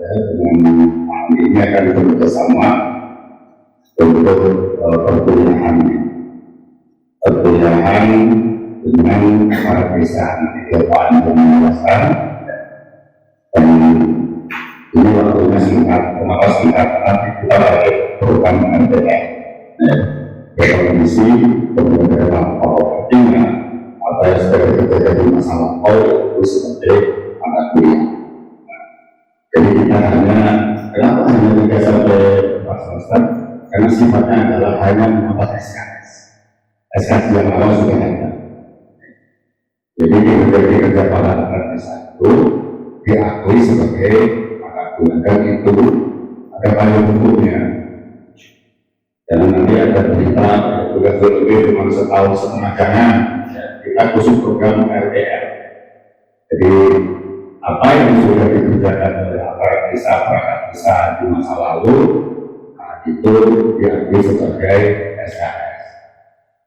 dengan ini akan bekerjasama untuk perkuliahan dengan para desa nanti ke depan pengawasan, dan ini waktunya singkat, kenapa singkat? Nanti kita pakai program RTL kondisi kemudian pentingnya apa yang sudah terjadi masalah itu sebagai anak kuliah. Jadi kita kenapa hanya 3 sampai 4 semester? Karena sifatnya adalah hanya menambah SKS yang awal sudah ada. Jadi menjadi kerja pada anak S1 diakui sebagai anak kuliah, dan itu ada payung hukumnya. Dan nanti ada berita tugas lebih cuma setahun setengah jangan kita khusus program RTL. Jadi apa yang sudah dikerjakan oleh aparat desa di masa lalu, itu diakui sebagai SKS.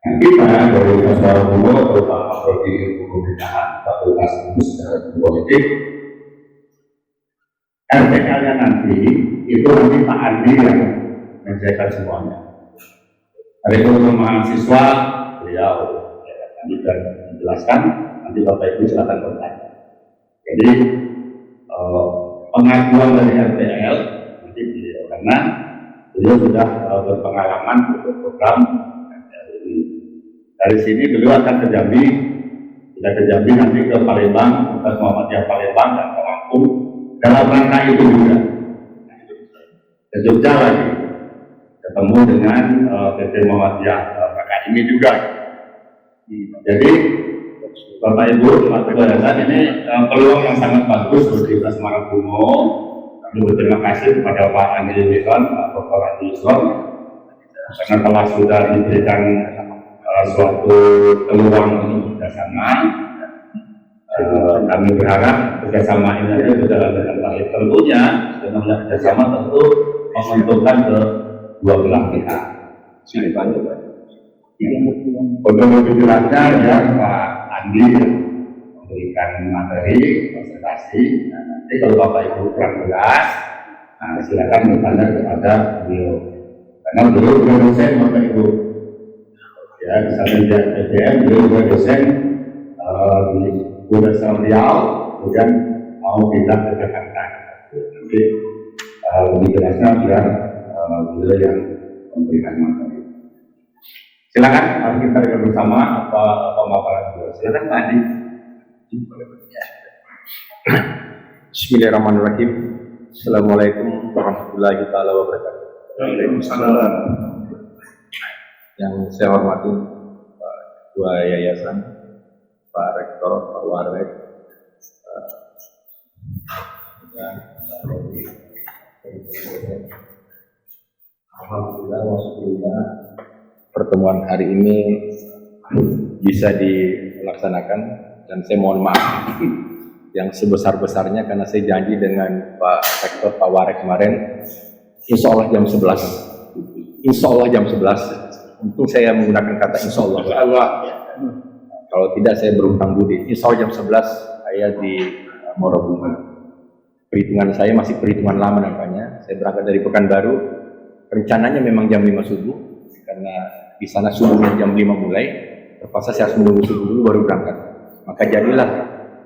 Nah, kita dari Fakultas Hukum, terutama Prodi Ilmu Pemerintahan, Fakultas Ilmu Sejarah Politik, RTL-nya nanti itu nanti Pak Andi yang mengerjakan semuanya. Ada untuk mahasiswa, beliau nanti akan menjelaskan, nanti Bapak Ibu silakan bertanya. Jadi pengakuan dari RTL nanti beliau, karena beliau sudah berpengalaman untuk program RTL ini. Dari sini beliau akan ke Jambi, sudah ke Jambi nanti ke Palembang, ke Muhammadiyah Palembang dan ke Lampung dalam rangka itu juga. Ke Jogja lagi, ketemu dengan PT Muhammadiyah PKI juga. Jadi Bapak Ibu, ini peluang yang sangat bagus bagi kita Semarang Kuno. Kami berterima kasih kepada Pak Andi Yusron, Dr. Andi Yusron, karena telah sudah diberikan suatu peluang untuk kerjasama. Kami berharap kerjasama ini berjalan dengan baik. Tentunya dengan kerjasama tentu menguntungkan ke dua belah pihak. Untuk lebih jelasnya ya Pak Andi memberikan materi presentasi. Nah, nanti kalau Bapak Ibu kurang jelas, silakan bertanya kepada beliau. Karena beliau juga dosen Bapak Ibu. Ya, di samping dia PPM, beliau juga dosen di Universitas Riau, kemudian mau pindah ke Jakarta. Nanti lebih jelasnya biar beliau yang memberikan materi. Silakan, mari kita lihat bersama apa pemaparan beliau. Silakan Pak Andi. Bismillahirrahmanirrahim. Assalamualaikum warahmatullahi wabarakatuh. Waalaikumsalam. Yang saya hormati Pak Ketua Yayasan, Pak Rektor, Pak Warek, dan alhamdulillah wasbillah pertemuan hari ini bisa dilaksanakan, dan saya mohon maaf yang sebesar-besarnya karena saya janji dengan Pak Rektor, Pak Warek kemarin insya Allah jam 11, insya Allah jam 11. Untung saya menggunakan kata insya Allah. Kalau tidak saya berhutang budi. Insya Allah jam 11 saya di Morobunga. Perhitungan saya masih perhitungan lama nampaknya. Saya berangkat dari Pekanbaru. Rencananya memang jam 5 subuh karena di sana subuhnya jam 5 mulai. Terpaksa saya harus menunggu subuh dulu baru berangkat. Maka jadilah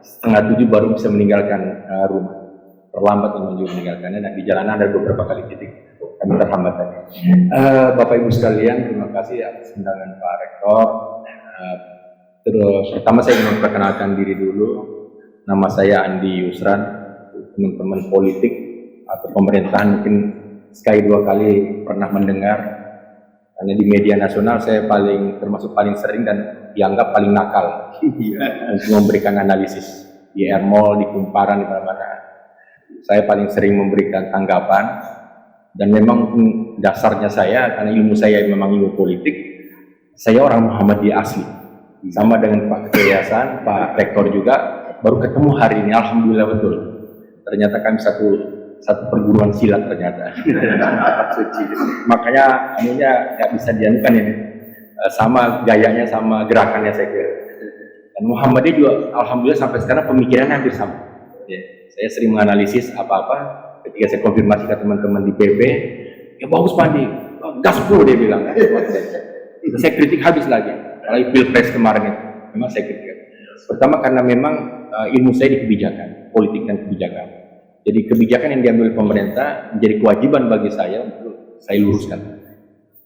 6:30 baru bisa meninggalkan rumah. Terlambat menuju meninggalkannya, dan di jalanan ada beberapa kali titik kami terhambat tadi. Bapak Ibu sekalian, terima kasih atas undangan Pak Rektor. Terus pertama saya ingin memperkenalkan diri dulu. Nama saya Andi Yusran. Teman-teman politik atau pemerintahan mungkin sekali dua kali pernah mendengar. Karena di media nasional saya termasuk paling sering dan dianggap paling nakal untuk memberikan analisis di Ermol, di Kumparan, di mana-mana. Saya paling sering memberikan tanggapan, dan memang dasarnya saya, karena ilmu saya memang ilmu politik, saya orang Muhammadiyah asli. Sama dengan Pak Ketua Yayasan, Pak Rektor juga, baru ketemu hari ini, alhamdulillah betul. Ternyata kami satu perguruan silat ternyata. Makanya anunya nggak bisa dianukan ini. Sama gayanya, sama gerakannya saya kira. Dan Muhammadiyah juga alhamdulillah sampai sekarang pemikirannya hampir sama. Ya, saya sering menganalisis apa-apa ketika saya konfirmasi ke teman-teman di PP, ya bagus Pandi, gaspol dia bilang. Saya kritik habis lagi, apalagi pilpres kemarin itu, memang saya kritik. Pertama karena memang ilmu saya di kebijakan, politik dan kebijakan. Jadi kebijakan yang diambil pemerintah menjadi kewajiban bagi saya untuk saya luruskan.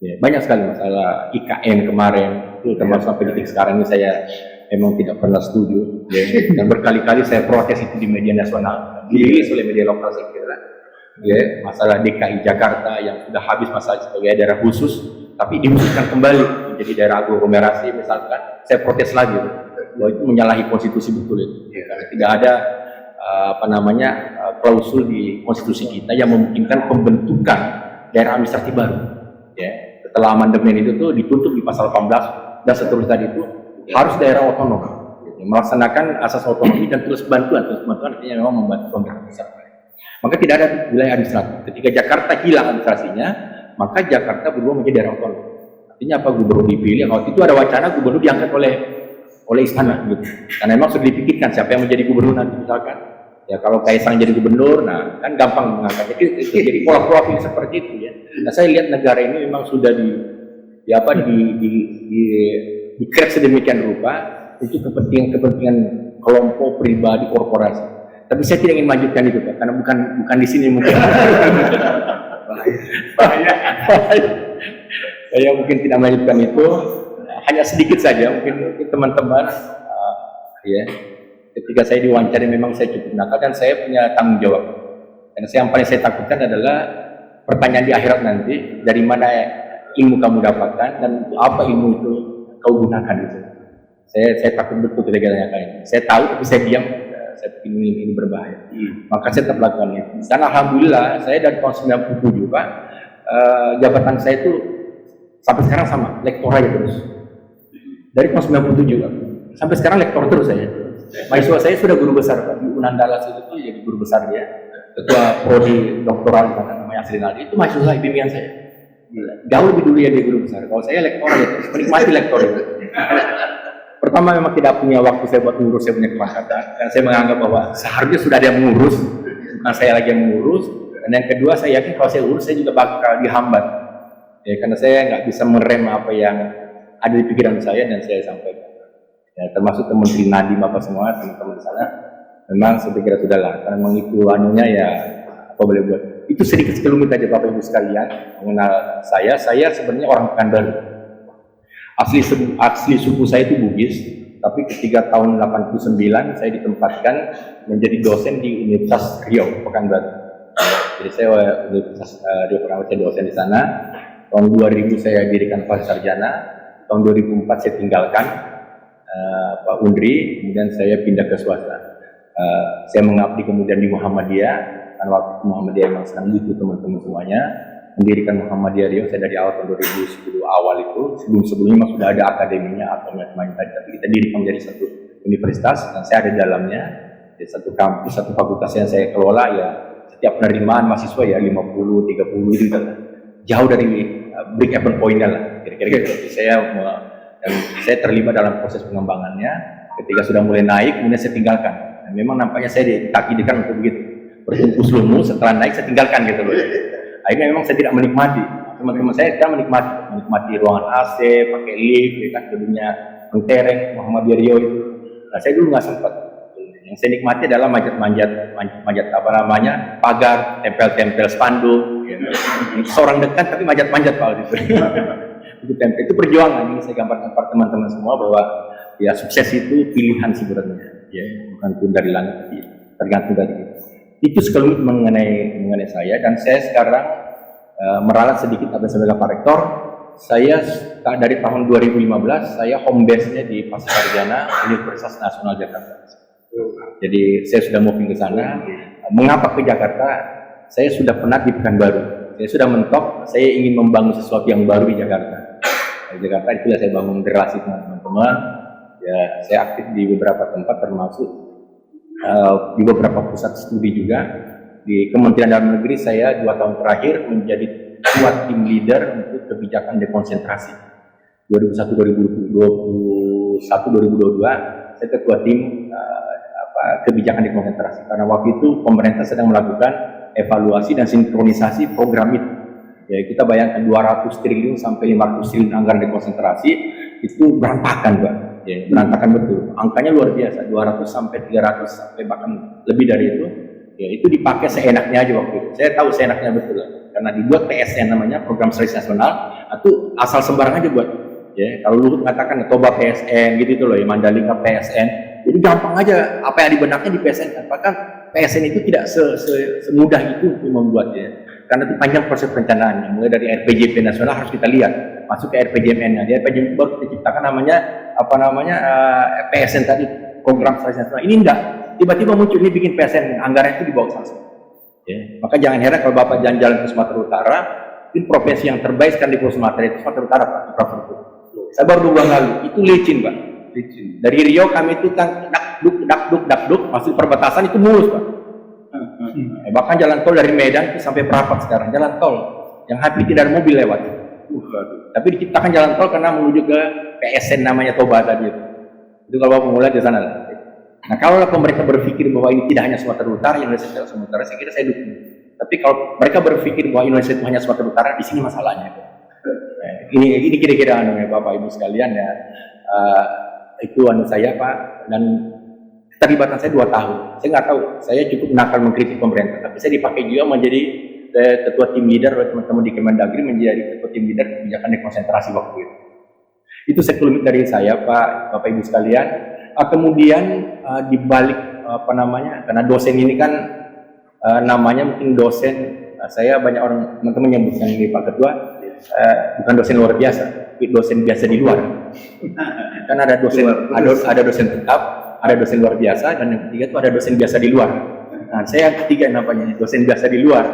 Ya, banyak sekali masalah IKN kemarin, termasuk sampai detik sekarang ini saya memang tidak pernah setuju. Ya. Dan berkali-kali saya protes itu di media nasional, dirilis oleh media lokal saya kira. Ya, masalah DKI Jakarta yang sudah habis masa sebagai daerah khusus, tapi dikhususkan kembali menjadi daerah aglomerasi misalkan, saya protes lagi bahwa itu menyalahi konstitusi betul itu. Ya, karena tidak ada klausul di konstitusi kita yang memungkinkan pembentukan daerah administratif baru. Ya, setelah amandemen itu tuh dituntut di pasal 18 dan seterusnya tadi itu harus daerah otonom, ya, melaksanakan asas otonomi dan terus bantuan artinya memang membantu pemerintah pusat. Maka tidak ada wilayah administratif. Ketika Jakarta hilang administrasinya, maka Jakarta berubah menjadi daerah otonom. Artinya apa? Gubernur dipilih. Waktu itu ada wacana gubernur diangkat oleh istana, gitu. Karena memang sudah dipikirkan siapa yang menjadi gubernur nanti misalkan. Ya kalau Kaisang jadi gubernur, nah kan gampang mengangkatnya. Itu jadi pola-pola seperti itu ya. Nah saya lihat negara ini memang sudah di crack sedemikian rupa untuk kepentingan kelompok pribadi korporasi. Tapi saya tidak ingin lanjutkan itu Pak, karena bukan di sini mungkin. bahaya. Saya mungkin tidak melanjutkan itu, hanya sedikit saja mungkin teman-teman ya. Ketika saya diwawancara memang saya cukup nakal dan saya punya tanggung jawab. Dan yang paling saya takutkan adalah pertanyaan di akhirat nanti, dari mana ilmu kamu dapatkan dan apa ilmu itu kau gunakan itu. Saya takut betul ketika tanya. Saya tahu tapi saya diam. Saya pikir ini berbahaya. Maka saya tetap lakukan itu. Dan alhamdulillah saya dari tahun 97 Pak, jabatan saya itu sampai sekarang sama, lektor aja terus. Dari tahun 97 Pak, sampai sekarang lektor terus saya. Mahasiswa saya sudah guru besar Pak, di Unan Dallas itu jadi guru besar dia, ketua prodi doktoral namanya Asrinaldi, itu mahasiswa saya, bimbingan saya. Jauh lebih dulu ya dia guru besar. Kalau saya lektor aja terus, menikmati lektor itu. Pertama memang tidak punya waktu saya buat ngurus, saya punya kemahatan. Dan saya menganggap bahwa seharusnya sudah ada yang mengurus, bukan saya lagi yang mengurus. Dan yang kedua saya yakin kalau saya urus saya juga bakal dihambat. Ya, karena saya nggak bisa merem apa yang ada di pikiran saya dan saya sampaikan. Ya, termasuk Menteri Nadiem apa semua teman-teman di sana, memang saya pikir sudah lah, karena memang itu anunya ya apa boleh buat. Itu sedikit sekelumit aja Bapak Ibu sekalian mengenal saya sebenarnya orang Pekanbaru. Asli suku saya itu Bugis, tapi ketika tahun 89 saya ditempatkan menjadi dosen di Universitas Riau Pekanbaru. Jadi saya Universitas Riau Pekanbaru, saya dosen di sana. Tahun 2000 saya dirikan Fakultas Sarjana, tahun 2004 saya tinggalkan Pak Undri, kemudian saya pindah ke swasta. Saya mengabdi kemudian di Muhammadiyah, kan waktu Muhammadiyah memang sedang butuh teman-teman semuanya, mendirikan Muhammadiyah Riau. Saya dari awal tahun 2010 awal itu, sebelumnya memang sudah ada akademinya atau macam-macam tadi, tapi kita dirikan menjadi satu universitas dan saya ada di dalamnya, di satu kampus, satu fakultas yang saya kelola ya. Setiap penerimaan mahasiswa ya 50, 30 itu jauh dari break even point-nya lah, kira-kira gitu. Dan saya terlibat dalam proses pengembangannya. Ketika sudah mulai naik, kemudian saya tinggalkan. Dan memang nampaknya saya ditakdirkan untuk begitu. Berkumpul lumu, setelah naik saya tinggalkan gitu loh. Akhirnya memang saya tidak menikmati. Teman-teman saya tidak menikmati ruangan AC, pakai lift, ya kan, gedungnya mentereng, Muhammadiyah Riau itu. Nah saya dulu nggak sempat. Yang saya nikmati adalah manjat apa namanya, pagar, tempel-tempel spanduk. Ya. Seorang dekat tapi manjat-manjat Pak gitu. Itu perjuangan. Ini saya gambarkan kepada teman-teman semua bahwa ya sukses itu pilihan sebenarnya, ya bukan turun dari langit, ya, tergantung dari kita. Itu sekelumit mengenai saya, dan saya sekarang meralat sedikit apa sebagai Pak Rektor. Saya dari tahun 2015 saya home base-nya di Pasar Sarjana Universitas Nasional Jakarta. Jadi saya sudah moving ke sana. Mengapa ke Jakarta? Saya sudah pernah di Pekanbaru. Saya sudah mentok. Saya ingin membangun sesuatu yang baru di Jakarta. Di Jakarta itulah saya bangun relasi dengan teman-teman. Ya, saya aktif di beberapa tempat, termasuk di beberapa pusat studi juga. Di Kementerian Dalam Negeri saya 2 tahun terakhir menjadi ketua tim leader untuk kebijakan dekonsentrasi. 2001-2022 saya ketua tim kebijakan dekonsentrasi. Karena waktu itu pemerintah sedang melakukan evaluasi dan sinkronisasi program itu. Ya, kita bayangkan 200 triliun sampai 500 triliun anggaran dekonsentrasi itu berantakan, Pak. Ya, berantakan betul. Angkanya luar biasa, 200 sampai 300 sampai bahkan lebih dari itu. Ya, itu dipakai seenaknya aja waktu itu. Saya tahu seenaknya betul. Karena dibuat PSN namanya, Program Strategis Nasional, itu asal sembarang aja buat. Ya, kalau Luhut mengatakan Toba PSN gitu loh, ya Mandalika PSN. Jadi gampang aja apa yang dibenaknya di PSN kan. Bahkan PSN itu tidak semudah itu untuk membuatnya. Karena itu panjang proses perencanaannya. Mulai dari RPJP nasional harus kita lihat, masuk ke RPJMN. Di RPJMN baru kita ciptakan PSN tadi, Program Strategis Nasional. Ini enggak, tiba-tiba muncul ini bikin PSN, anggaran itu dibawa langsung. Ya. Maka jangan heran kalau Bapak jalan-jalan ke Sumatera Utara, itu provinsi yang terbaik sekarang di Pulau Sumatera itu Sumatera Utara, Pak, infrastruktur. Saya baru 2 bulan lalu, itu licin, Pak. Licin. Dari Riau kami itu kan dakduk, masuk perbatasan itu mulus, Pak. Bahkan jalan tol dari Medan itu sampai Perapat sekarang, jalan tol yang hampir tidak ada mobil lewat. Tapi diciptakan jalan tol karena menuju ke PSN namanya Toba tadi itu kalau Bapak mulai di sana. Nah, kalau pemerintah berpikir bahwa ini tidak hanya Sumatera Utara, Indonesia tidak Sumatera Utara, saya kira saya dukung. Tapi kalau mereka berpikir bahwa Indonesia itu hanya Sumatera Utara, di sini masalahnya. Ini kira-kira Bapak Ibu sekalian ya. Itu saya, Pak, dan keterlibatan saya 2 tahun. Saya nggak tahu, saya cukup nakal mengkritik pemerintah, tapi saya dipakai juga menjadi ketua tim leader oleh teman-teman di Kemendagri, menjadi ketua tim leader kebijakan dekonsentrasi waktu itu. Itu sekelumit dari saya, Pak, Bapak Ibu sekalian. Kemudian dibalik karena dosen ini kan namanya mungkin dosen, saya banyak orang teman-teman yang bukan ini Pak Ketua, bukan dosen luar biasa, tapi dosen biasa di luar. Kan ada dosen, ada dosen tetap, ada dosen luar biasa, dan yang ketiga itu ada dosen biasa di luar. Nah, saya yang ketiga namanya dosen biasa di luar.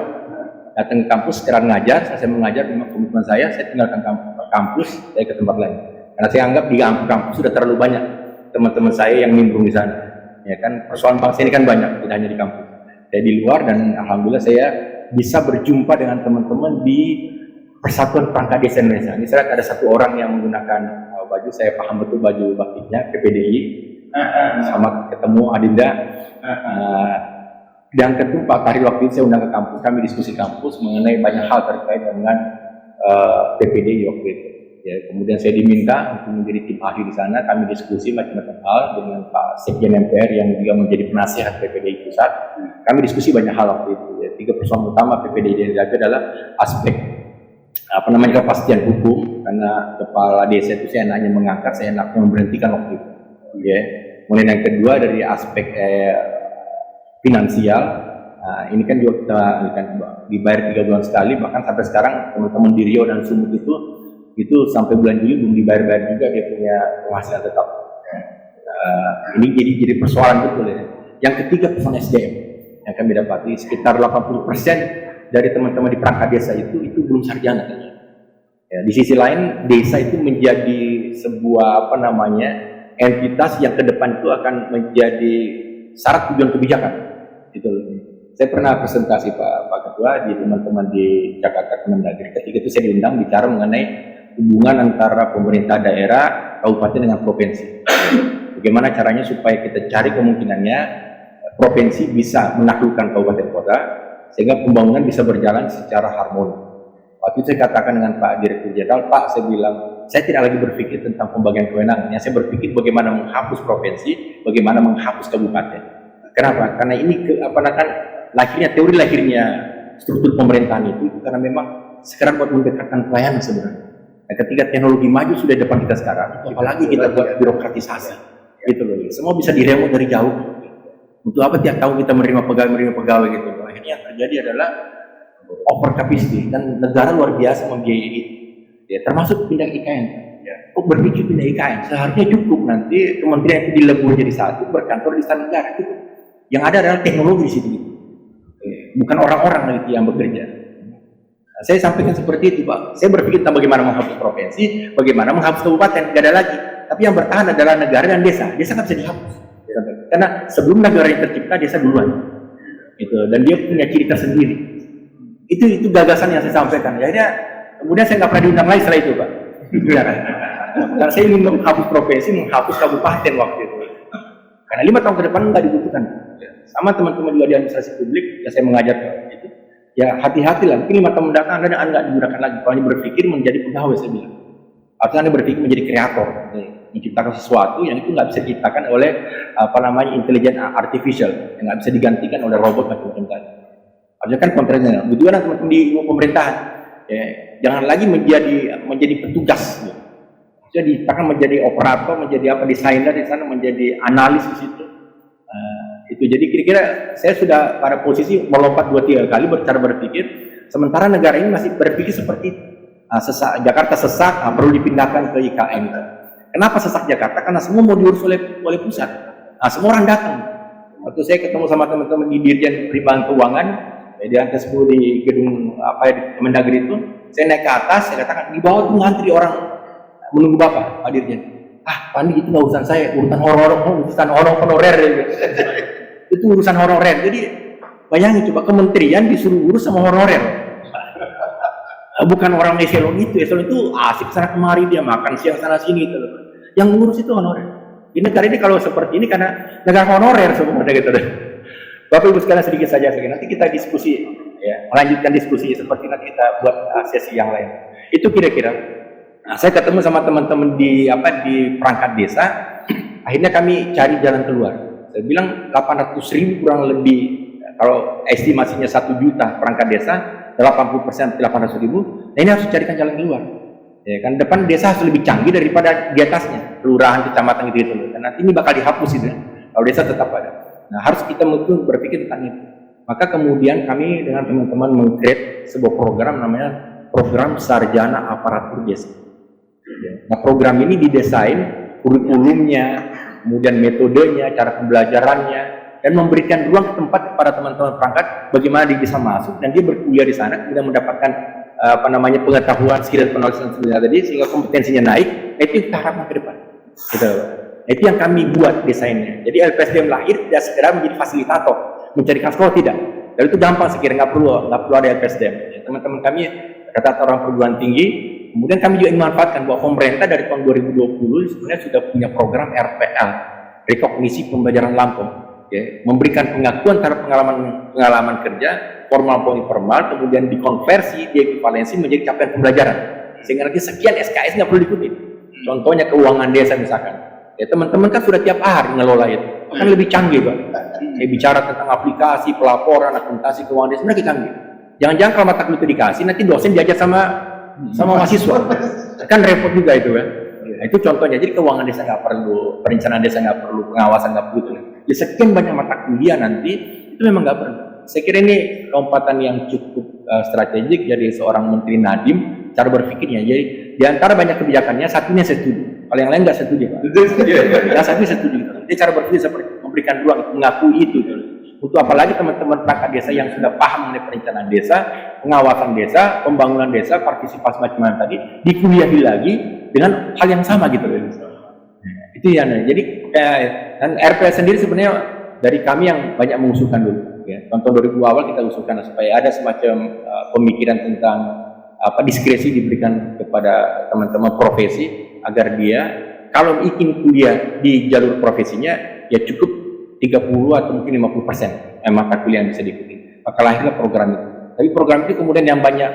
Datang ke kampus sekarang ngajar, saya mengajar, memang komitmen saya tinggalkan kampus, saya ke tempat lain. Karena saya anggap di kampus sudah terlalu banyak teman-teman saya yang nimbrung di sana. Ya kan, persoalan bangsa ini kan banyak, tidak hanya di kampus. Saya di luar dan alhamdulillah saya bisa berjumpa dengan teman-teman di Persatuan Perangkat Desa Indonesia. Ini saya ada satu orang yang menggunakan baju, saya paham betul baju batiknya, PPDI. Sama ketemu Adinda. Dan kedua Pak Tahir waktu itu saya undang ke kampus, kami diskusi kampus mengenai banyak hal terkait dengan PPDI waktu itu. Ya, kemudian saya diminta untuk menjadi tim ahli di sana, kami diskusi macam-macam hal dengan Pak Sekjen MPR yang juga menjadi penasihat PPDI pusat. Kami diskusi banyak hal waktu itu. Ya, 3 persoalan utama PPDI dijaga adalah aspek kepastian hukum, karena kepala desa itu saya enaknya mengangkat, saya enaknya memberhentikan waktu itu. Ya. Kemudian yang kedua dari aspek finansial, ini kan juga kita dibayar 3 bulan sekali, bahkan sampai sekarang teman-teman di Riau dan Sumut itu sampai bulan Juli belum dibayar juga dia punya penghasilan tetap. Ini jadi persoalan betul ya. Yang ketiga persoalan SDM yang kami dapati sekitar 80% dari teman-teman di perangkat desa itu belum sarjana. Ya, di sisi lain desa itu menjadi sebuah entitas yang ke depan itu akan menjadi syarat tujuan kebijakan. Gitu. Saya pernah presentasi Pak Ketua di teman-teman di Jakarta Kemendagri. Ketika itu saya diundang bicara mengenai hubungan antara pemerintah daerah, kabupaten dengan provinsi. Bagaimana caranya supaya kita cari kemungkinannya provinsi bisa menaklukkan kabupaten kota sehingga pembangunan bisa berjalan secara harmoni. Waktu itu saya katakan dengan Pak Direktur Jenderal, Pak, saya bilang, saya tidak lagi berpikir tentang pembagian kewenangan, saya berpikir bagaimana menghapus provinsi, bagaimana menghapus kabupaten. Kenapa? Karena ini teori lahirnya struktur pemerintahan itu karena memang sekarang buat mendekatkan pelayanan sebenarnya. Nah, ketika teknologi maju sudah di depan kita sekarang, apalagi kita buat birokratisasi, gitu loh. Semua bisa diremot dari jauh. Untuk apa tiap tahun kita menerima pegawai gitu. Akhirnya yang terjadi adalah over capacity dan negara luar biasa membiayai itu. Ya, termasuk pindah IKN. Kok berpikir pindah IKN? Seharusnya cukup nanti kementerian itu dilebur jadi satu, berkantor di istana negara. Gitu. Yang ada adalah teknologi di situ. Gitu. Bukan orang-orang lagi yang bekerja. Nah, saya sampaikan seperti itu, Pak. Saya berpikir tentang bagaimana menghapus provinsi, bagaimana menghapus kabupaten, tidak ada lagi. Tapi yang bertahan adalah negara dan desa. Desa nggak bisa dihapus. Karena sebelum negara yang tercipta, desa duluan. Gitu. Dan dia punya ciri tersendiri. Itu gagasan yang saya sampaikan. Akhirnya, kemudian saya nggak pernah diundang lagi setelah itu, Pak. Karena saya ingin menghapus provinsi, menghapus kabupaten waktu itu. Karena 5 tahun ke depan nggak dibutuhkan. Ya, sama teman-teman juga di administrasi publik, ya saya mengajar itu. Ya hati-hatilah, mungkin 5 tahun mendatang Anda nggak digunakan lagi. Kalau Anda berpikir menjadi pegawai, saya bilang. Artinya Anda berpikir menjadi kreator, menciptakan sesuatu yang itu nggak bisa diciptakan oleh intelijen artificial, yang nggak bisa digantikan oleh robot macam-macam tadi. Artinya kan kontennya, betul kan teman-teman di pemerintahan, ya, jangan lagi menjadi petugas. Ya. Jadi akan menjadi operator, menjadi desainer di sana, menjadi analis di situ. Itu jadi kira-kira saya sudah pada posisi melompat 2-3 kali cara berpikir, sementara negara ini masih berpikir seperti itu. Jakarta sesak, perlu dipindahkan ke IKN. Kenapa sesak Jakarta? Karena semua mau diurus oleh pusat. Semua orang datang. Waktu saya ketemu sama teman-teman di Dirjen Perimbangan Keuangan, di lantai 10 di gedung di Kemendagri itu, saya naik ke atas, saya katakan di bawah tuh ngantri orang menunggu Bapak, Pak Dirjen. Pak Andi, itu nggak urusan saya, urusan orang honorer. Itu urusan honorer. Jadi bayangin coba kementerian disuruh urus sama honorer. Bukan orang eselon itu asik sana kemari, dia makan siang sana sini gitu. Yang ngurus itu honorer. Di negara ini kalau seperti ini karena negara honorer sebenarnya gitu. Bapak Ibu sekalian sedikit saja, nanti kita diskusi, ya, melanjutkan diskusi seperti nanti kita buat sesi yang lain. Itu kira-kira. Saya ketemu sama teman-teman di perangkat desa, akhirnya kami cari jalan keluar. Saya bilang 800.000 kurang lebih, kalau estimasinya 1 juta perangkat desa, 80% 800.000. Nah ini harus carikan jalan keluar. Ya kan depan desa harus lebih canggih daripada di atasnya, kelurahan, kecamatan gitu. Dan nanti ini bakal dihapus itu. Kalau desa tetap ada. Nah harus kita mungkin berpikir tentang itu. Maka kemudian kami dengan teman-teman meng-create sebuah program namanya Program Sarjana Aparatur Desa. Nah program ini didesain kurikulumnya, kemudian metodenya, cara pembelajarannya, dan memberikan ruang tempat kepada teman-teman perangkat bagaimana dia bisa masuk dan dia berkuliah di sana, kemudian mendapatkan pengetahuan, skill dan knowledge sebenarnya tadi sehingga kompetensinya naik. Itu kita harapkan ke depan. Gitu. Itu yang kami buat desainnya. Jadi LPSDM lahir tidak sekedar menjadi fasilitator, mencarikan sekolah, tidak. Dan itu gampang sekiranya, nggak perlu ada LPSDM. Ya, teman-teman kami rata-rata orang perguruan tinggi. Kemudian kami juga memanfaatkan bahwa pemerintah dari tahun 2020 sebenarnya sudah punya program RPL, rekognisi pembelajaran lampau. Ya, memberikan pengakuan terhadap pengalaman kerja formal maupun informal, kemudian dikonversi, diekuivalensi menjadi capaian pembelajaran, sehingga nanti sekian SKS nggak perlu diikuti. Contohnya keuangan desa misalkan, ya teman-teman kan sudah tiap hari ngelola itu, kan lebih canggih Pak. Bicara tentang aplikasi, pelaporan, akuntansi keuangan desa, mereka canggih. Jangan-jangan kalau mata kuliah itu dikasih, nanti dosen diajar sama mahasiswa, kan repot juga itu kan. Nah, itu contohnya. Jadi keuangan desa nggak perlu, perencanaan desa nggak perlu, pengawasan nggak perlu. Ya sekian banyak mata kuliah nanti itu memang nggak perlu. Saya kira ini lompatan yang cukup strategik dari seorang Menteri Nadiem cara berpikirnya. Jadi di antara banyak kebijakannya satunya setuju, kalau yang lain nggak setuju Pak. Yang satu setuju. Dia cara berpikir seperti memberikan ruang mengakui itu. Untuk apalagi teman-teman perangkat desa yang sudah paham mengenai perencanaan desa, pengawasan desa, pembangunan desa, partisipasi macam-macam tadi, dikuliahi lagi dengan hal yang sama gitu. Itu ya. Jadi dan RPL sendiri sebenarnya dari kami yang banyak mengusulkan dulu. Ya. Tahun 2000 awal kita usulkan supaya ada semacam pemikiran tentang diskresi diberikan kepada teman-teman profesi agar dia kalau ingin kuliah di jalur profesinya ya cukup 30 atau mungkin 50% mata kuliah yang bisa diikuti. Maka lahirlah program itu. Tapi program itu kemudian yang banyak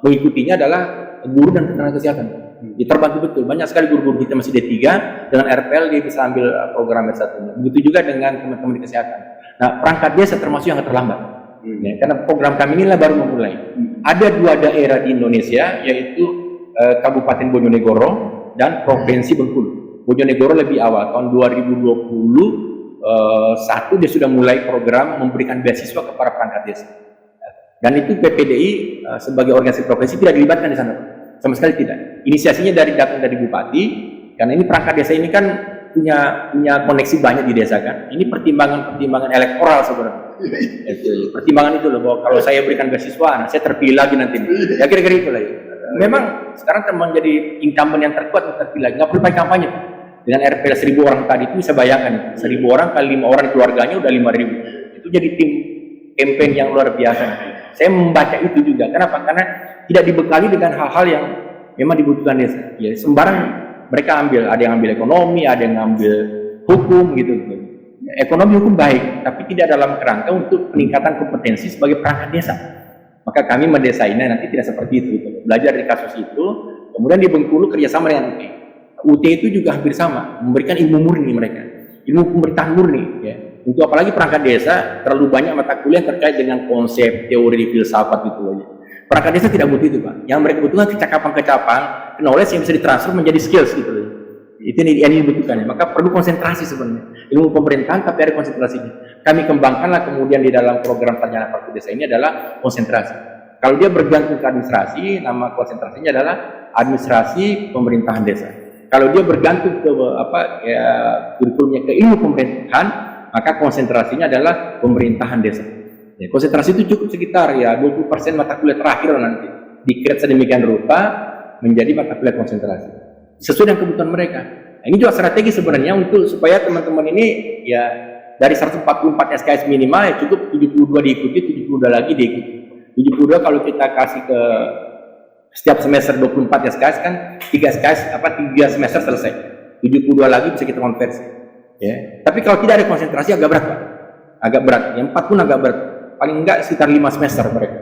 mengikutinya adalah guru dan tenaga kesehatan. Terbantu betul. Banyak sekali guru-guru kita masih D3 dengan RPL dia bisa ambil program S1. Begitu juga dengan teman-teman di kesehatan. Nah, perangkat desa termasuk yang terlambat. Ya, karena program kami inilah baru memulai. Ada 2 daerah di Indonesia yaitu Kabupaten Bojonegoro dan Provinsi Bengkulu. Bojonegoro lebih awal, tahun 2021 dia sudah mulai program memberikan beasiswa kepada perangkat desa. Dan itu PPDI sebagai organisasi profesi tidak dilibatkan di sana, sama sekali tidak. Inisiasinya datang dari bupati, karena ini perangkat desa ini kan punya koneksi banyak di desa kan. Ini pertimbangan elektoral sebenarnya. Pertimbangan itu loh, bahwa kalau saya berikan beasiswa, saya terpilih lagi nanti. Ya kira-kira itu lah. Memang sekarang menjadi incumbent yang terkuat untuk terpilih lagi, nggak perlu pakai kampanye. Dengan RPL 1000 orang tadi itu bisa bayangkan 1000 orang kali 5 orang keluarganya udah 5.000. Itu jadi tim campaign yang luar biasa. Saya membaca itu juga. Kenapa? Karena tidak dibekali dengan hal-hal yang memang dibutuhkan desa. Ya, sembarang Mereka ambil, ada yang ambil ekonomi, ada yang ambil hukum gitu. Ekonomi hukum baik, tapi tidak dalam kerangka untuk peningkatan kompetensi sebagai perangkat desa. Maka kami mendesainnya nanti tidak seperti itu. Gitu. Belajar dari kasus itu, kemudian di Bengkulu kerjasama dengan UT. UT itu juga hampir sama, memberikan ilmu murni mereka, ilmu pemerintahan murni. Ya. Untuk apalagi perangkat desa, terlalu banyak mata kuliah terkait dengan konsep, teori, filsafat gitu aja. Perangkat desa tidak butuh itu, Pak. Yang mereka butuhkan kecakapan-kecakapan, knowledge yang bisa ditransfer menjadi skills gitu loh. Itu yang dibutuhkan. Maka perlu konsentrasi sebenarnya. Ilmu pemerintahan tapi ada konsentrasinya. Kami kembangkanlah kemudian di dalam program Sarjana Praktik Desa ini adalah konsentrasi. Kalau dia bergantung ke administrasi, nama konsentrasinya adalah administrasi pemerintahan desa. Kalau dia bergantung ke kurikulumnya ke ilmu pemerintahan, maka konsentrasinya adalah pemerintahan desa. Ya, konsentrasi itu cukup sekitar 20% mata kuliah terakhir nanti dikreat sedemikian rupa menjadi mata kuliah konsentrasi sesuai dengan kebutuhan mereka. Nah, ini juga strategi sebenarnya untuk supaya teman-teman ini ya dari 144 SKS minimal ya cukup 72 diikuti, 72 lagi diikuti. 72 kalau kita kasih ke setiap semester 24 SKS kan 3 SKS 3 semester selesai. 72 lagi bisa kita konversi. Ya. Tapi kalau tidak ada konsentrasi agak berat, Pak. Agak berat. Yang 4 pun agak berat. Paling enggak sekitar 5 semester mereka.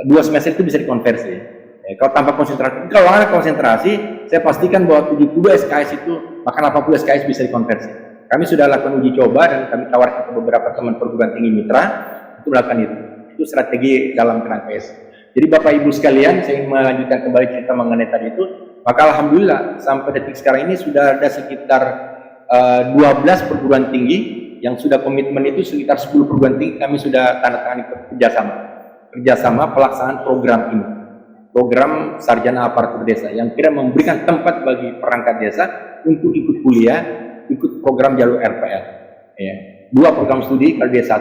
2 semester itu bisa dikonversi. Ya, kalau tanpa konsentrasi, kalau ada konsentrasi, saya pastikan bahwa 72 SKS itu, bahkan 80 SKS bisa dikonversi. Kami sudah lakukan uji coba dan kami tawarkan ke beberapa teman perguruan tinggi mitra untuk melakukan itu. Itu strategi dalam kerangka S. Jadi Bapak Ibu sekalian, saya ingin melanjutkan kembali cerita mengenai tadi itu. Maka alhamdulillah sampai detik sekarang ini sudah ada sekitar 12 perguruan tinggi yang sudah komitmen itu sekitar 10 perguruan tinggi kami sudah tanda tangani kerjasama pelaksanaan program ini. Program Sarjana Aparatur Desa yang kira memberikan tempat bagi perangkat desa untuk ikut kuliah, ikut program jalur RPL. Ya. 2 program studi kalau D1,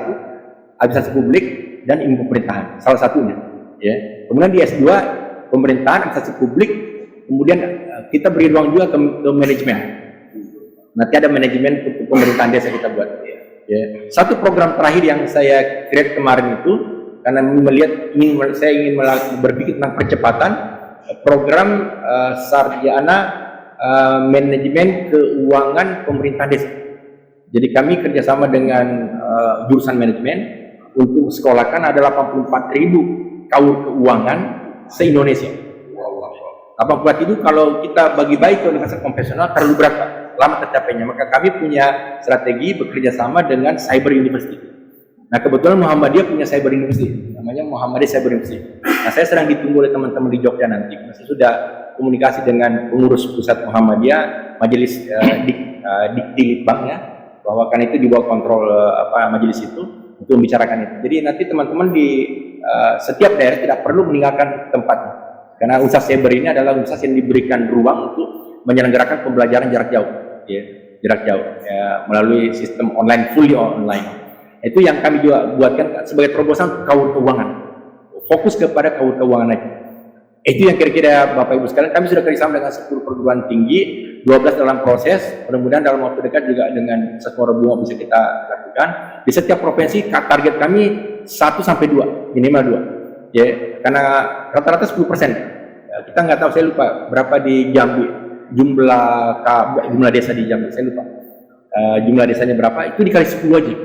administrasi publik dan ilmu pemerintahan, salah satunya. Ya. Kemudian di S2 pemerintahan, administrasi publik, kemudian kita beri ruang juga ke manajemen. Nanti ada manajemen untuk pemerintahan desa kita buat. Ya. Satu program terakhir yang saya create kemarin itu karena saya ingin berpikir tentang percepatan program sarjana manajemen keuangan pemerintah desa. Jadi kami kerjasama dengan jurusan manajemen untuk sekolahkan ada 84.000 kaur keuangan se-Indonesia. 84 itu kalau kita bagi-bagi ke universitas konvensional terlalu berat, Pak. Lama tercapainya. Maka kami punya strategi bekerja sama dengan Cyber University. Nah kebetulan Muhammadiyah punya Cyber University, namanya Muhammadiyah Cyber University. Nah saya sedang ditunggu oleh teman-teman di Jogja nanti. Saya sudah komunikasi dengan pengurus pusat Muhammadiyah, majelis Dikti Litbang ya, bahwa kan itu di bawah kontrol majelis itu untuk membicarakan itu. Jadi nanti teman-teman di setiap daerah tidak perlu meninggalkan tempatnya, karena usaha cyber ini adalah usaha yang diberikan ruang untuk menyelenggarakan pembelajaran jarak jauh, ya, jarak jauh ya, melalui sistem online, fully online. Itu yang kami juga buatkan sebagai terobosan kaur keuangan, fokus kepada kaur keuangan aja. Itu yang kira-kira Bapak Ibu sekalian, kami sudah kerjasama dengan 10 perguruan tinggi, 12 dalam proses, mudah-mudahan dalam waktu dekat juga dengan Sekolah Bunga bisa kita lakukan. Di setiap provinsi target kami 1-2, minimal 2. Ya, karena rata-rata 10%. Ya, kita nggak tahu, saya lupa berapa di Jambi, jumlah desa di Jambi, saya lupa. Jumlah desanya berapa, itu dikali 10 aja.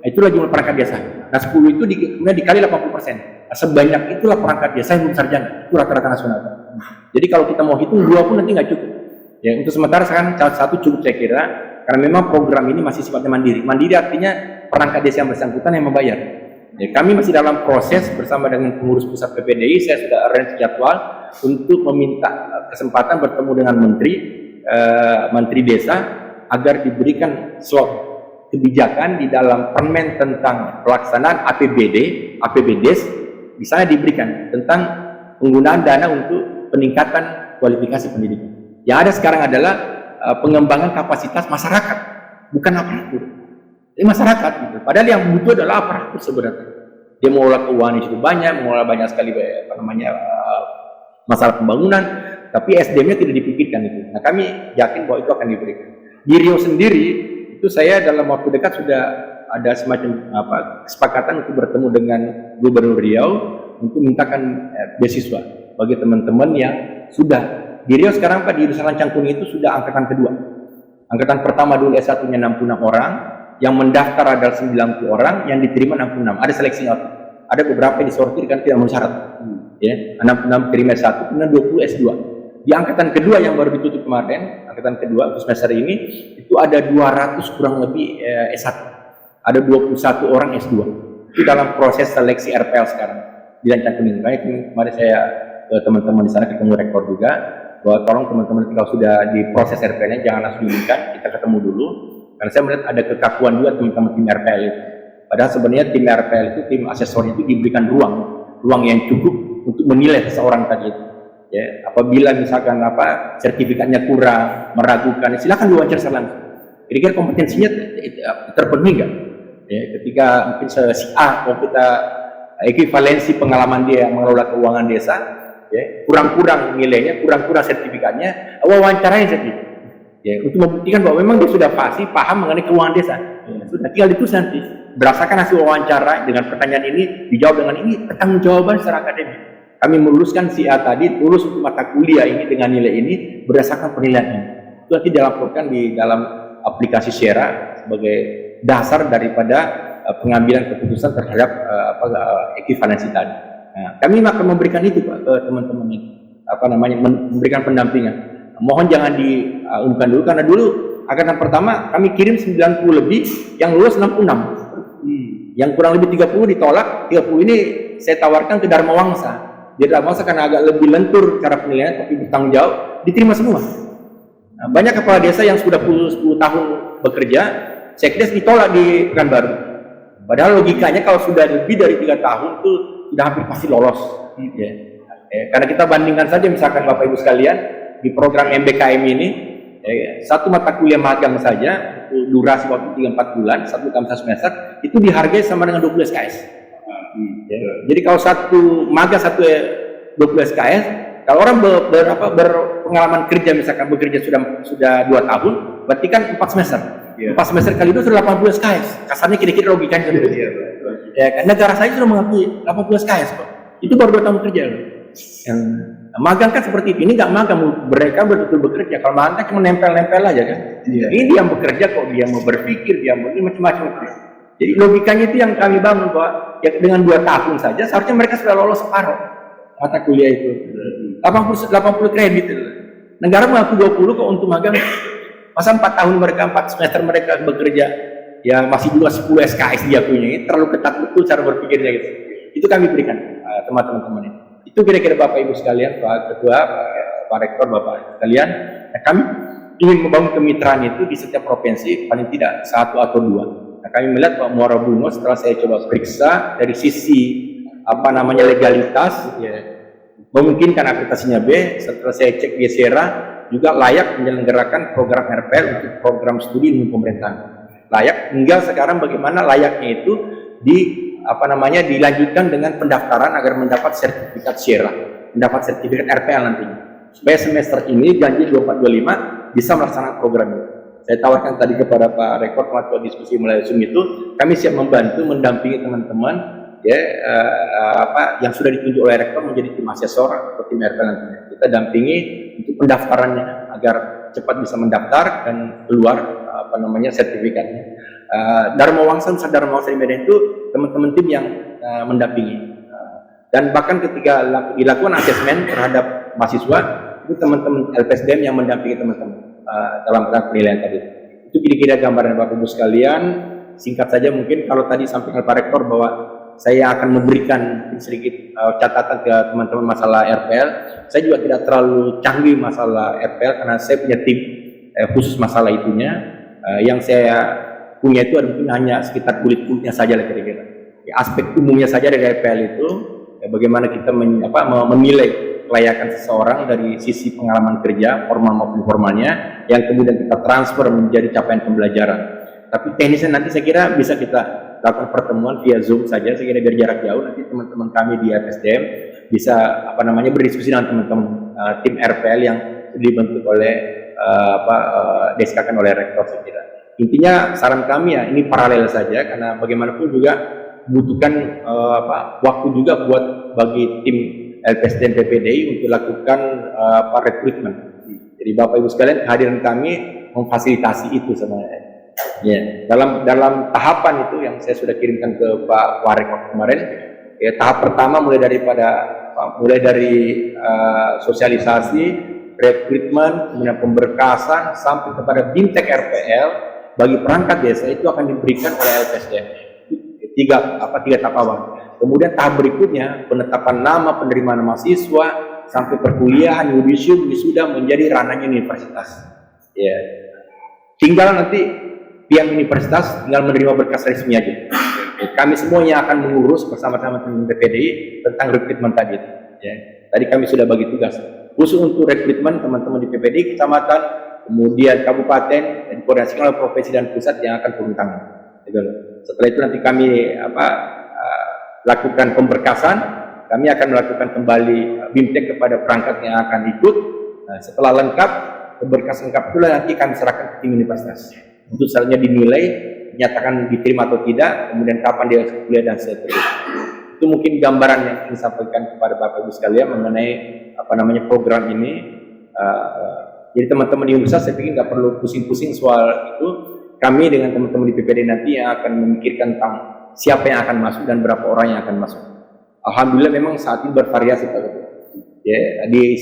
Itulah jumlah perangkat desa. Nah 10 itu kemudian dikali 80%. Nah, sebanyak itulah perangkat desa yang belum sarjana. Itu rata-rata nasional. Jadi kalau kita mau hitung 2 pun nanti nggak cukup. Ya, untuk sementara sekarang satu cukup saya kira, karena memang program ini masih sifatnya mandiri. Mandiri artinya perangkat desa yang bersangkutan yang membayar. Ya, kami masih dalam proses bersama dengan pengurus pusat PPDI. Saya sudah arrange jadwal untuk meminta kesempatan bertemu dengan Menteri Desa agar diberikan slot kebijakan di dalam permen tentang pelaksanaan APBDes di sana diberikan tentang penggunaan dana untuk peningkatan kualifikasi pendidikan. Yang ada sekarang adalah pengembangan kapasitas masyarakat, bukan aparatur. Jadi masyarakat gitu. Padahal yang butuh adalah aparatur sebenarnya. Dia mengelola keuangan itu banyak, mengelola banyak sekali masalah pembangunan, tapi SDM-nya tidak dipikirkan itu. Nah kami yakin bahwa itu akan diberikan. Di Riau sendiri itu saya dalam waktu dekat sudah ada semacam kesepakatan untuk bertemu dengan Gubernur Riau untuk mintakan beasiswa bagi teman-teman yang sudah Di Riau sekarang Pak, di Nusa Cangkuning itu sudah angkatan kedua. Angkatan pertama dulu S1-nya 66 orang, yang mendaftar adalah 90 orang, yang diterima 66. Ada seleksinya. Ada beberapa yang disortir kan tidak memenuhi syarat. Ya, 66 terima S1, kemudian 20 S2. Di angkatan kedua yang baru ditutup kemarin, angkatan kedua semester ini, itu ada 200 kurang lebih S1. Ada 21 orang S2. Itu dalam proses seleksi RPL sekarang di Cangkuning. Kemarin saya ke teman-teman di sana ketemu rektor juga, bahwa tolong teman-teman kalau sudah di proses RPL-nya jangan langsung diumumkan, kita ketemu dulu. Karena saya melihat ada kekakuan juga teman-teman tim RPL itu. Padahal sebenarnya tim RPL itu, tim asesornya itu diberikan ruang yang cukup untuk menilai seseorang tadi itu. Ya, apabila misalkan sertifikatnya kurang, meragukan, silakan diwawancara langsung. Kira-kira kompetensinya terpenuhi nggak? Ya, ketika mungkin si A, kalau kita ekivalensi pengalaman dia mengelola keuangan desa, ya, kurang-kurang nilainya, kurang-kurang sertifikatnya, wawancaranya jadi. Ya, untuk membuktikan bahwa memang dia sudah paham mengenai keuangan desa. Ya, sudah tinggal ditulis nanti. Berdasarkan hasil wawancara dengan pertanyaan ini, dijawab dengan ini, pertanggungjawaban secara akademik. Kami meluluskan si A tadi, lulus untuk mata kuliah ini dengan nilai ini berdasarkan penilaian ini. Itu nanti dilaporkan di dalam aplikasi Sierra sebagai dasar daripada pengambilan keputusan terhadap ekivalensi tadi. Nah, kami akan memberikan itu Pak ke teman-teman ini, memberikan pendampingan. Mohon jangan diumumkan dulu, karena dulu angkatan pertama kami kirim 90 lebih, yang lulus 66. Yang kurang lebih 30 ditolak, 30 ini saya tawarkan ke Dharma Wangsa. Di Dharma Wangsa karena agak lebih lentur cara penilaian, tapi bertanggung jawab, diterima semua. Nah, banyak kepala desa yang sudah 10 tahun bekerja, sekdes ditolak di Pekanbaru. Padahal logikanya kalau sudah lebih dari 3 tahun itu sudah hampir pasti lolos. Ya. Karena kita bandingkan saja misalkan Bapak Ibu sekalian, di program MBKM ini, satu mata kuliah magang saja, durasi waktu 3-4 bulan, 1 semester, itu dihargai sama dengan 20 SKS. Ya. Jadi kalau satu magang 20 SKS, kalau orang berpengalaman kerja misalkan bekerja sudah 2 tahun, berarti kan 4 semester. 4 semester kali itu sudah 80 SKS. Kasarnya kira-kira logikanya seperti itu. Ya, kan negara saya sudah mengakui 80 SKS kok. Itu baru 2 tahun kerja loh. Yang magang kan seperti itu. Ini nggak magang, mereka betul-betul bekerja. Kalau magang kan cuma nempel-nempel aja kan. Ini dia yang bekerja kok, dia mau berpikir, dia mau ini macam-macam. Jadi logikanya itu yang kami bangun bahwa ya dengan 2 tahun saja seharusnya mereka sudah lolos separuh mata kuliah itu. 80 kredit. Negara mengaku 20 kok untuk magang. Masa 4 tahun mereka, 4 semester mereka bekerja, ya masih juga 10 SKS dia punya, ini terlalu ketat betul cara berpikirnya gitu. Itu kami berikan teman-teman ini. Itu kira-kira Bapak Ibu sekalian, Pak Ketua, Pak Rektor, Bapak sekalian, nah, kami ingin membangun kemitraan itu di setiap provinsi, paling tidak 1 atau 2. Nah, kami melihat Pak Muara Bungo setelah saya coba periksa dari sisi legalitas, ya, memungkinkan akreditasinya B. Setelah saya cek di Sierra, juga layak menyelenggarakan program RPL untuk program studi ilmu pemerintahan. Layak, tinggal sekarang bagaimana layaknya itu dilanjutkan dengan pendaftaran agar mendapat sertifikat Sierra, mendapat sertifikat RPL nantinya. Supaya semester ini janji 24-25 bisa melaksanakan program ini. Saya tawarkan tadi kepada Pak Rektor waktu diskusi melalui Zoom itu, kami siap membantu mendampingi teman-teman ya yang sudah ditunjuk oleh Rektor menjadi tim asesor atau tim RPL nantinya. Kita dampingi untuk pendaftarannya agar cepat bisa mendaftar dan keluar sertifikatnya. Dharma Wangsa di Medan itu teman-teman tim yang mendampingi. Dan bahkan ketika dilakukan asesmen terhadap mahasiswa, itu teman-teman LPSDM yang mendampingi teman-teman dalam penilaian tadi. Itu kira-kira gambaran Bapak Ibu sekalian. Singkat saja mungkin kalau tadi sampaikan Pak Rektor bahwa saya akan memberikan sedikit catatan ke teman-teman masalah RPL. Saya juga tidak terlalu canggih masalah RPL karena saya punya tim khusus masalah itunya. Yang saya punya itu mungkin hanya sekitar kulit-kulitnya saja lah kira-kira. Ya, aspek umumnya saja dari RPL itu, ya, bagaimana kita menilai kelayakan seseorang dari sisi pengalaman kerja formal maupun informalnya, yang kemudian kita transfer menjadi capaian pembelajaran. Tapi teknisnya nanti saya kira bisa kita lakukan pertemuan via Zoom saja, saya kira biar jarak jauh. Nanti teman-teman kami di FSDM bisa berdiskusi dengan teman-teman tim RPL yang dibentuk oleh deskakan oleh Rektor saya kira. Intinya saran kami ya ini paralel saja karena bagaimanapun juga butuhkan waktu juga buat bagi tim LPSDM PPDI untuk lakukan rekrutmen. Jadi Bapak Ibu sekalian, kehadiran kami memfasilitasi itu sebenarnya. Ya, dalam tahapan itu yang saya sudah kirimkan ke Pak Warek kemarin, ya, tahap pertama mulai dari sosialisasi, rekrutmen, kemudian pemberkasan sampai kepada BIMTEK RPL bagi perangkat desa itu akan diberikan oleh LPSDM. Tiga tahap awal. Kemudian tahap berikutnya penetapan nama, penerimaan mahasiswa sampai perkuliahan, yudisium, wisuda menjadi ranahnya universitas. Ya, tinggal nanti pihak universitas tinggal menerima berkas resmi aja. Kami semuanya akan mengurus bersama-sama dengan PPDI tentang rekrutmen tadi. Ya, tadi kami sudah bagi tugas khusus untuk rekrutmen teman-teman di PPDI kecamatan, kemudian kabupaten, dan koordinasikan oleh provinsi dan pusat yang akan turun tangan. Setelah itu nanti kami lakukan pemberkasan, kami akan melakukan kembali BIMTEK kepada perangkat yang akan ikut. Nah, setelah lengkap, berkas lengkap itulah nanti kami serahkan ke tim universitas untuk selanjutnya dinilai, dinyatakan diterima atau tidak, kemudian kapan dia kuliah dan seterusnya. Itu mungkin gambaran yang ingin sampaikan kepada Bapak Ibu sekalian mengenai program ini. Jadi teman-teman di universitas saya pikir nggak perlu pusing-pusing soal itu. Kami dengan teman-teman di PPD nanti yang akan memikirkan tentang siapa yang akan masuk dan berapa orang yang akan masuk. Alhamdulillah memang saat ini bervariasi Pak. Ya, di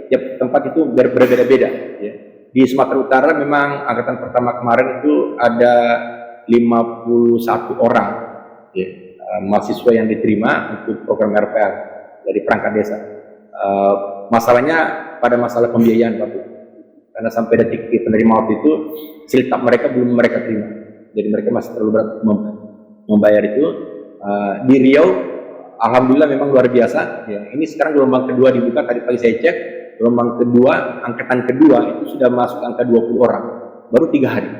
tiap tempat itu berbeda-beda. Ya. Di Sumatera Utara memang angkatan pertama kemarin itu ada 51 orang ya, mahasiswa yang diterima untuk program RPL dari perangkat desa. Masalahnya pada masalah pembiayaan Pak, karena sampai detik penerima waktu itu siltap mereka belum mereka terima, jadi mereka masih terlalu berat membayar itu. Di Riau alhamdulillah memang luar biasa ya. Ini sekarang gelombang kedua dibuka, tadi pagi saya cek gelombang kedua, angkatan kedua itu sudah masuk angka 20 orang baru 3 hari.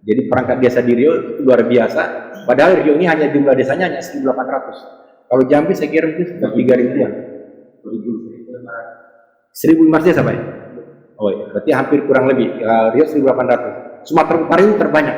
Jadi perangkat desa di Riau itu luar biasa, padahal Riau ini hanya jumlah desanya hanya 1.800. Kalau Jambi saya kira itu sekitar 3.000-an. 1.500 desa Pak ya? Oh iya, berarti hampir kurang lebih. Riau 1.800. Sumatera Utara itu terbanyak.